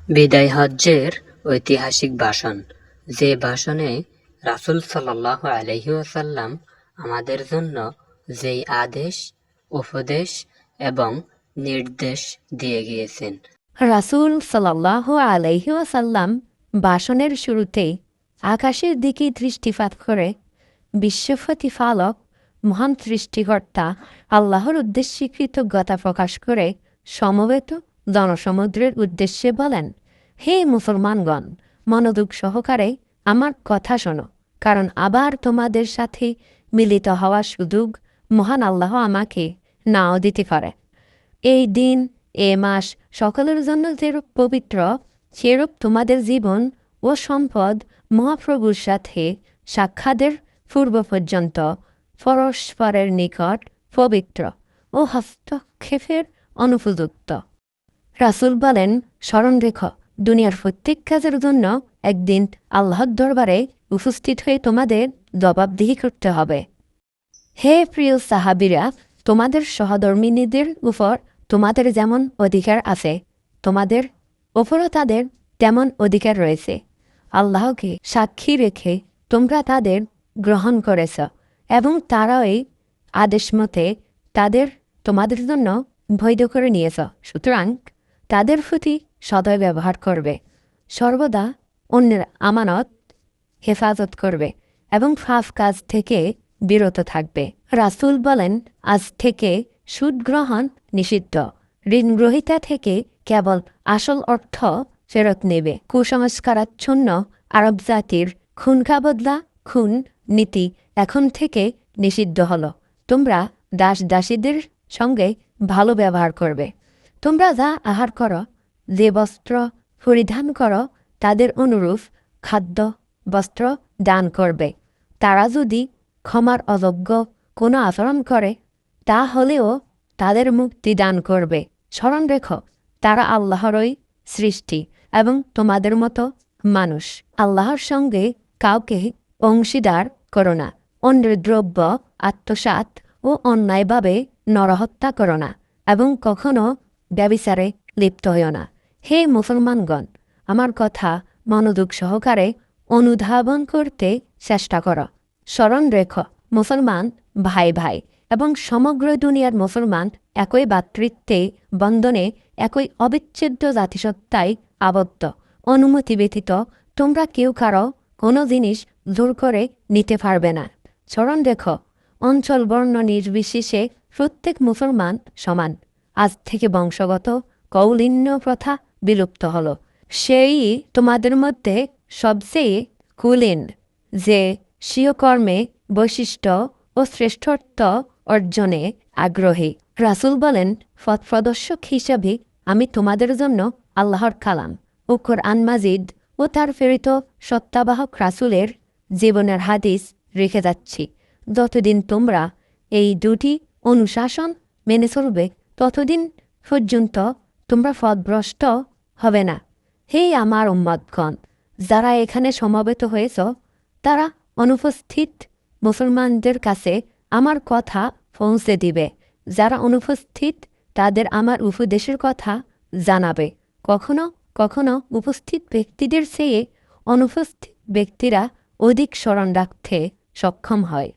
বিদায় হজ্জের ঐতিহাসিক ভাষণ, যে ভাষণে রাসূল সাল্লাল্লাহু আলাইহি ওয়াসাল্লাম আমাদের জন্য যেই আদেশ, উপদেশ এবং নির্দেশ দিয়ে গিয়েছেন। রাসূল সাল্লাল্লাহু আলাইহি ওয়াসাল্লাম ভাষণের শুরুতেই আকাশের দিকে দৃষ্টিপাত করে বিশ্বপ্রতিপালক মহান সৃষ্টিকর্তা আল্লাহর উদ্দেশ্যে কৃতজ্ঞতা প্রকাশ করে সমবেত জনসমুদ্রের উদ্দেশ্যে বলেন, হে মুসলমানগণ, মনোযোগ সহকারে আমার কথা শোনো, কারণ আবার তোমাদের সাথে মিলিত হওয়ার সুযোগ মহান আল্লাহ আমাকে নাও দিতে পারে। এই দিন, এ মাস সকলের জন্য যেরূপ পবিত্র, সেরূপ তোমাদের জীবন ও সম্পদ মহাপ্রভুর সাথে সাক্ষাতের পূর্ব পর্যন্ত পরস্পরের নিকট পবিত্র ও হস্তক্ষেপের অনুপযুক্ত। রাসূল বলেন, স্মরণ রেখো, দুনিয়ার প্রত্যেক কাজের জন্য একদিন আল্লাহর দরবারে উপস্থিত হয়ে তোমাদের জবাবদিহি করতে হবে। হে প্রিয় সাহাবীরা, তোমাদের সহধর্মিণীদের উপর তোমাদের যেমন অধিকার আছে, তোমাদের ওপরও তাদের তেমন অধিকার রয়েছে। আল্লাহকে সাক্ষী রেখে তোমরা তাদের গ্রহণ করেছ এবং তারাও এই আদেশ মতে তাদের তোমাদের জন্য বৈধ করে নিয়েছ। সুতরাং তাদের প্রতি সদয় ব্যবহার করবে, সর্বদা অন্যের আমানত হেফাজত করবে এবং পাপ কাজ থেকে বিরত থাকবে। রাসূল বলেন, আজ থেকে সুদ গ্রহণ নিষিদ্ধ। ঋণগ্রহীতা থেকে কেবল আসল অর্থ ফেরত নেবে। কুসংস্কারাচ্ছন্ন আরব জাতির খুন খাবদলা খুন নীতি এখন থেকে নিষিদ্ধ হল। তোমরা দাস দাসীদের সঙ্গে ভালো ব্যবহার করবে। তোমরা যা আহার করো, যে বস্ত্র পরিধান করো, তাদের অনুরূপ খাদ্য বস্ত্র দান করবে। তারা যদি ক্ষমার অযোগ্য কোনো আচরণ করে, তা হলেও তাদের মুক্তি দান করবে। স্মরণ রেখো, তারা আল্লাহরই সৃষ্টি এবং তোমাদের মতো মানুষ। আল্লাহর সঙ্গে কাউকে অংশীদার করো না। অন্যের দ্রব্য আত্মসাৎ ও অন্যায়ভাবে নরহত্যা করো না এবং কখনো ব্যভিচারে লিপ্ত হইও না। হে মুসলমানগণ, আমার কথা মনোযোগ সহকারে অনুধাবন করতে চেষ্টা করো। স্মরণ রেখো, মুসলমান ভাই ভাই এবং সমগ্র দুনিয়ার মুসলমান একই ভ্রাতৃত্বে বন্ধনে, একই অবিচ্ছেদ্য জাতিসত্তায় আবদ্ধ। অনুমতি ব্যতীত তোমরা কেউ কারো কোনো জিনিস জোর করে নিতে পারবে না। স্মরণ রেখো, অঞ্চল বর্ণ নির্বিশেষে প্রত্যেক মুসলমান সমান। আজ থেকে বংশগত কৌলিন্য প্রথা বিলুপ্ত হল। সেই তোমাদের মধ্যে সবচেয়ে কুলীন, যে স্বীয় কর্মে বৈশিষ্ট্য ও শ্রেষ্ঠত্ব অর্জনে আগ্রহী। রাসূল বলেন, পথ প্রদর্শক হিসাবে আমি তোমাদের জন্য আল্লাহর কালাম ও কোরআন মাজিদ ও তার প্রেরিত সত্যাবাহক রাসূলের জীবনের হাদিস রেখে যাচ্ছি। যতদিন তোমরা এই দুটি অনুশাসন মেনে চলবে, ততদিন পর্যন্ত তোমরা পথভ্রষ্ট হবে না। হে আমার উম্মতগণ, যারা এখানে সমবেত হয়েছ, তারা অনুপস্থিত মুসলমানদের কাছে আমার কথা পৌঁছে দিবে। যারা অনুপস্থিত তাদের আমার উপদেশের কথা জানাবে। কখনো কখনো উপস্থিত ব্যক্তিদের চেয়ে অনুপস্থিত ব্যক্তিরা অধিক স্মরণ রাখতে সক্ষম হয়।